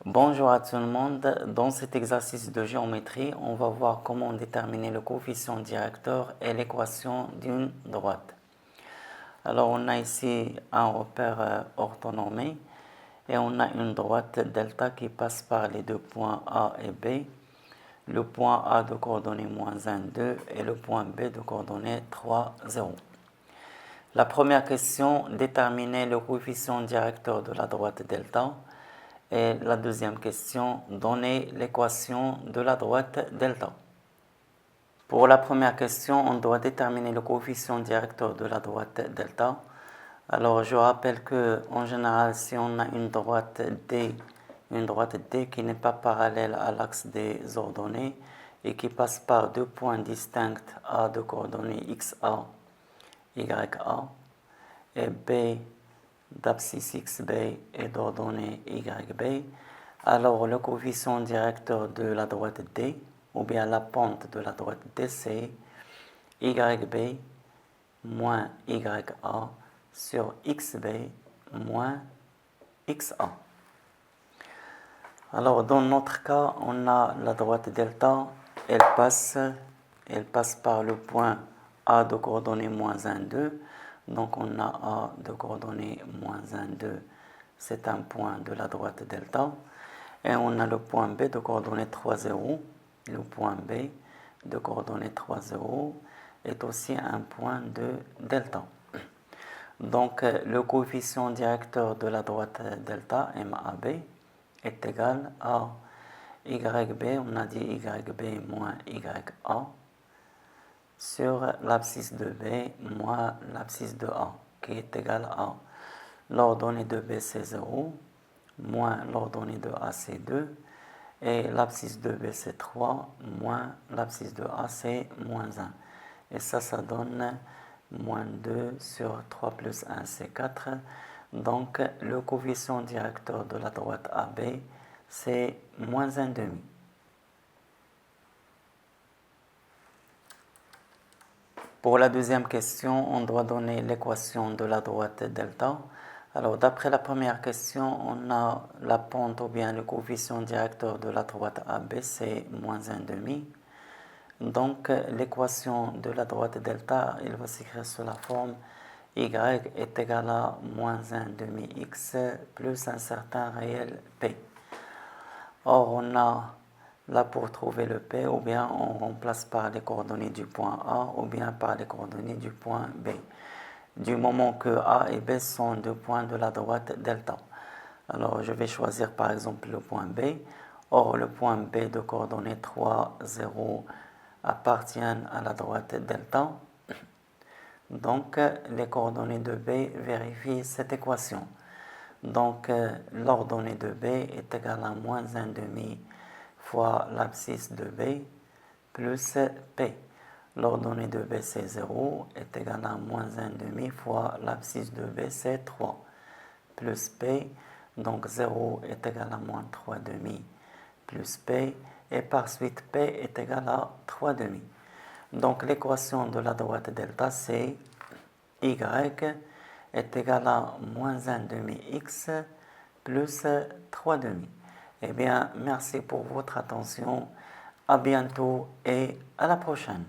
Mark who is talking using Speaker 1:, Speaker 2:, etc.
Speaker 1: Bonjour à tout le monde. Dans cet exercice de géométrie, on va voir comment déterminer le coefficient directeur et l'équation d'une droite. Alors, on a ici un repère orthonormé et on a une droite delta qui passe par les deux points A et B. Le point A de coordonnées -1, 2 et le point B de coordonnées 3, 0. La première question, déterminer le coefficient directeur de la droite delta. Et la deuxième question, donner l'équation de la droite delta. Pour la première question, on doit déterminer le coefficient directeur de la droite delta. Alors je rappelle que en général, si on a une droite D qui n'est pas parallèle à l'axe des ordonnées et qui passe par deux points distincts A de coordonnées XA, YA et B d'abscisse XB et d'ordonnées YB, alors le coefficient directeur de la droite D, ou bien la pente de la droite D, c'est YB moins YA sur XB moins XA. Alors dans notre cas, on a la droite delta, elle passe par le point A de coordonnées -1, 2. Donc on a A de coordonnées -1, 2, c'est un point de la droite delta. Et on a le point B de coordonnées 3, 0. Le point B de coordonnées 3, 0 est aussi un point de delta. Donc le coefficient directeur de la droite delta, MAB, est égal à YB, on a dit YB moins YA, sur l'abscisse de B moins l'abscisse de A, qui est égal à l'ordonnée de B c'est 0, moins l'ordonnée de A c'est 2, et l'abscisse de B c'est 3, moins l'abscisse de A c'est moins 1. Et ça donne moins 2 sur 3 plus 1 c'est 4. Donc le coefficient directeur de la droite AB c'est moins 1,5. Pour la deuxième question, on doit donner l'équation de la droite delta. Alors d'après la première question, on a la pente ou bien le coefficient directeur de la droite AB, c'est moins 1,5. Donc l'équation de la droite delta, il va s'écrire sous la forme y est égal à moins 1,5x plus un certain réel p. Or on a là pour trouver le P, ou bien on remplace par les coordonnées du point A, ou bien par les coordonnées du point B. Du moment que A et B sont deux points de la droite delta. Alors je vais choisir par exemple le point B. Or le point B de coordonnées 3, 0 appartient à la droite delta. Donc les coordonnées de B vérifient cette équation. Donc l'ordonnée de B est égale à moins 1,5 fois l'abscisse de B plus P. L'ordonnée de B c'est 0 est égal à moins 1,5 fois l'abscisse de B c'est 3 plus P. Donc 0 est égal à moins 3,5 plus P. Et par suite P est égal à 3,5. Donc l'équation de la droite delta c'est Y est égal à moins 1,5x plus 3,5. Eh bien, merci pour votre attention. À bientôt et à la prochaine.